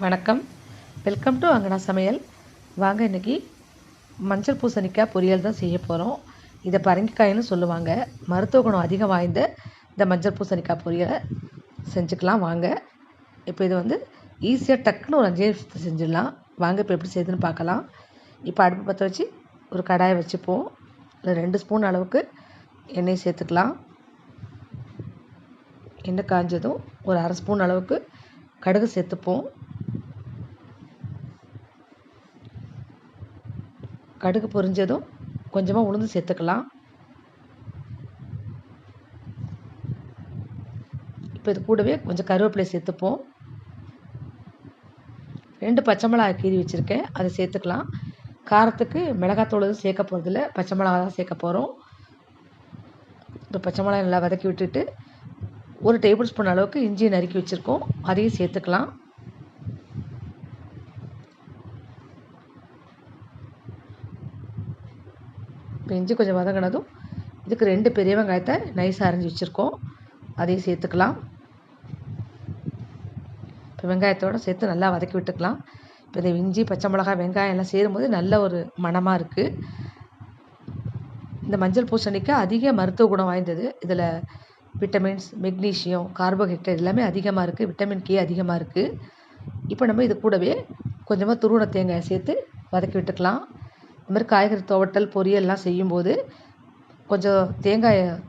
வணக்கம். Welcome to அங்கனா சமையல். வாங்க, இன்றைக்கி மஞ்சள் பூசணிக்காய் பொரியல் தான் செய்ய போகிறோம். இதை பரங்கிக்காய்னு சொல்லுவாங்க. மருத்துவ குணம் அதிகம் வாய்ந்த இந்த மஞ்சள் பூசணிக்காய் பொரியலை செஞ்சுக்கலாம் வாங்க. இப்போ இது ஈஸியாக டக்குன்னு ஒரு 5 நிமிஷத்தை செஞ்சிடலாம். வாங்க இப்போ எப்படி செய்யுதுன்னு பார்க்கலாம். இப்போ அடுப்பு பற்ற வச்சு ஒரு கடாயை வச்சுப்போம். அதில் 2 ஸ்பூன் அளவுக்கு எண்ணெய் சேர்த்துக்கலாம். எண்ணெய் காஞ்சதும் ஒரு 1/2 ஸ்பூன் அளவுக்கு கடுகு சேர்த்துப்போம். கடுகு பொரிஞ்சதும் கொஞ்சமாக உளுந்து சேர்த்துக்கலாம். இப்போ இது கூடவே கொஞ்சம் கருவேப்பிலை சேர்த்துப்போம். 2 பச்சை மிளகாய் கீறி வச்சுருக்கேன், அதை சேர்த்துக்கலாம். காரத்துக்கு மிளகாத்தூள் எதுவும் சேர்க்க போகிறதில்ல, பச்சை மிளகா தான் சேர்க்க போகிறோம். இப்போ பச்சை மிளகாய் நல்லா வதக்கி விட்டுட்டு 1 டேபிள் ஸ்பூன் அளவுக்கு இஞ்சி நறுக்கி வச்சுருக்கோம், அதையும் சேர்த்துக்கலாம். இப்போ இஞ்சி கொஞ்சம் வதங்கினதும் இதுக்கு 2 பெரிய வெங்காயத்தை நைஸாக அரைஞ்சி வச்சுருக்கோம், அதையும் சேர்த்துக்கலாம். இப்போ வெங்காயத்தோடு சேர்த்து நல்லா வதக்கி விட்டுக்கலாம். இப்போ இந்த இஞ்சி பச்சை மிளகாய் வெங்காயம் எல்லாம் சேரும்போது நல்ல ஒரு மணமாக இருக்குது. இந்த மஞ்சள் பூசணிக்காய் அதிக மருத்துவ குணம் வாய்ந்தது. இதில் விட்டமின்ஸ், மெக்னீஷியம், கார்போஹைட்ரேட் எல்லாமே அதிகமாக இருக்குது. விட்டமின் கே அதிகமாக இருக்குது. இப்போ நம்ம இது கூடவே கொஞ்சமாக துருவன தேங்காயை சேர்த்து வதக்கி விட்டுக்கலாம். இந்த மாதிரி காய்கறி துவட்டல் பொரியல்லாம் செய்யும்போது கொஞ்சம்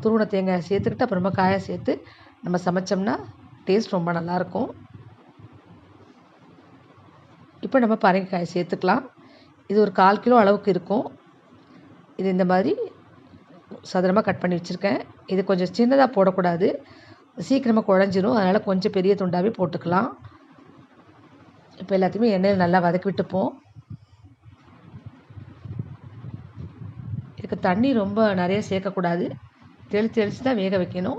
துருவன தேங்காயை சேர்த்துக்கிட்டு அப்புறமா காயை சேர்த்து நம்ம சமைச்சோம்னா டேஸ்ட் ரொம்ப நல்லாயிருக்கும். இப்போ நம்ம பரங்கிக்காயை சேர்த்துக்கலாம். இது ஒரு 1/4 கிலோ அளவுக்கு இருக்கும். இது இந்த மாதிரி சதுரமாக கட் பண்ணி வச்சுருக்கேன். இது கொஞ்சம் சின்னதாக போடக்கூடாது, சீக்கிரமாக குழஞ்சிரும். அதனால் கொஞ்சம் பெரிய துண்டாகவே போட்டுக்கலாம். இப்போ எல்லாத்தையுமே எண்ணெயில் நல்லா வதக்கி விட்டுப்போம். இதுக்கு தண்ணி ரொம்ப நிறைய சேர்க்கக்கூடாது, தெளித்து தான் வேக வைக்கணும்.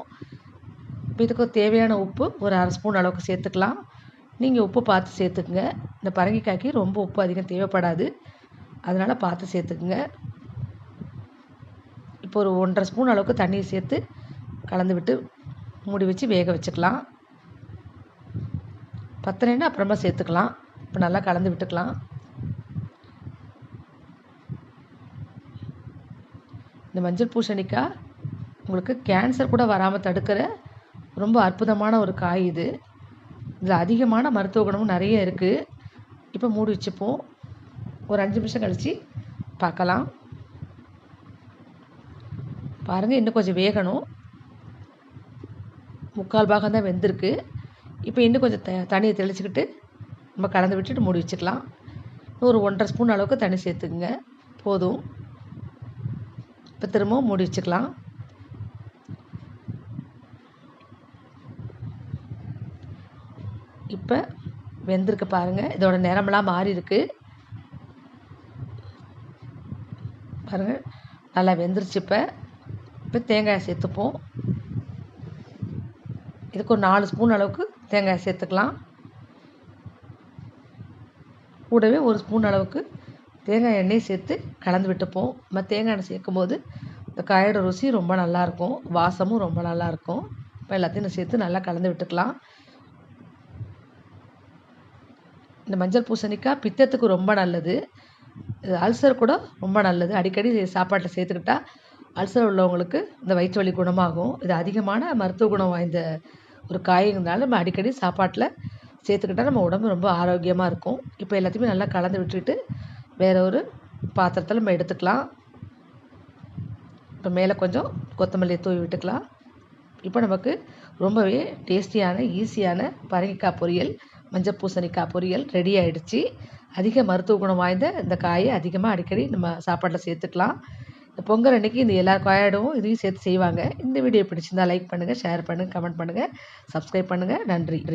இப்போ இதுக்கு தேவையான உப்பு ஒரு 1/2 ஸ்பூன் அளவுக்கு சேர்த்துக்கலாம். நீங்கள் உப்பு பார்த்து சேர்த்துக்குங்க. இந்த பரங்கிக்காய்க்கு ரொம்ப உப்பு அதிகம் தேவைப்படாது, அதனால் பார்த்து சேர்த்துக்குங்க. இப்போ ஒரு 1/2 ஸ்பூன் அளவுக்கு தண்ணியை சேர்த்து கலந்து விட்டு மூடி வச்சு வேக வச்சுக்கலாம். பத்தலைன்னா அப்புறமா சேர்த்துக்கலாம். இப்போ நல்லா கலந்து விட்டுக்கலாம். இந்த மஞ்சள் பூசணிக்காய் உங்களுக்கு கேன்சர் கூட வராமல் தடுக்கிற ரொம்ப அற்புதமான ஒரு காய் இது. இதில் அதிகமான மருத்துவ குணமும் நிறைய இருக்குது. இப்போ மூடி வச்சுப்போம். ஒரு 5 நிமிஷம் கழித்து பார்க்கலாம். பாருங்கள், இன்னும் கொஞ்சம் வேகணும். 3/4 பாகம் தான் வெந்திருக்கு. இப்போ இன்னும் கொஞ்சம் தண்ணியை தெளிச்சுக்கிட்டு நம்ம கலந்து விட்டுட்டு மூடி வச்சுக்கலாம். ஒரு 1/2 ஸ்பூன் அளவுக்கு தண்ணி சேர்த்துக்குங்க, போதும். இப்போ திரும்பவும் மூடி வச்சுக்கலாம். இப்போ வெந்திருக்கு பாருங்கள், இதோட நிறமெல்லாம் மாறி இருக்கு பாருங்கள், நல்லா வெந்துருச்சு. இப்போ தேங்காயை சேர்த்துப்போம். இதுக்கு ஒரு 4 ஸ்பூன் அளவுக்கு தேங்காயை சேர்த்துக்கலாம். கூடவே 1 ஸ்பூன் அளவுக்கு தேங்காய் எண்ணெய் சேர்த்து கலந்து விட்டுப்போம். நம்ம தேங்காய் எண்ணெய் சேர்க்கும்போது இந்த காயோட ருசி ரொம்ப நல்லாயிருக்கும், வாசமும் ரொம்ப நல்லாயிருக்கும். இப்போ எல்லாத்தையும் சேர்த்து நல்லா கலந்து விட்டுக்கலாம். இந்த மஞ்சள் பூசணிக்காய் பித்தத்துக்கு ரொம்ப நல்லது, அல்சர் கூட ரொம்ப நல்லது. அடிக்கடி சாப்பாட்டில் சேர்த்துக்கிட்டா அல்சர் உள்ளவங்களுக்கு இந்த வயிற்று வலி குணமாகும். இது அதிகமான மருத்துவ குணம் வாய்ந்த ஒரு காய்கறினால நம்ம அடிக்கடி சாப்பாட்டில் சேர்த்துக்கிட்டால் நம்ம உடம்பு ரொம்ப ஆரோக்கியமாக இருக்கும். இப்போ எல்லாத்தையுமே நல்லா கலந்து விட்டுட்டு வேறு ஒரு பாத்திரத்தில் நம்ம எடுத்துக்கலாம். இப்போ மேலே கொஞ்சம் கொத்தமல்லியை தூவி விட்டுக்கலாம். இப்போ நமக்கு ரொம்பவே டேஸ்டியான ஈஸியான பரங்கிக்காய் பொரியல், மஞ்சள் பூசணிக்காய் பொரியல் ரெடி ஆகிடுச்சு. அதிக மருத்துவ குணம் வாய்ந்த இந்த காயை அதிகமாக அடிக்கடி நம்ம சாப்பாட்டில் சேர்த்துக்கலாம். இந்த பொங்கல் அன்றைக்கி இந்த எல்லா காயோடவும் இதையும் சேர்த்து செய்வாங்க. இந்த வீடியோ பிடிச்சிருந்தால் லைக் பண்ணுங்கள், ஷேர் பண்ணுங்கள், கமெண்ட் பண்ணுங்கள், சப்ஸ்கிரைப் பண்ணுங்கள். நன்றி.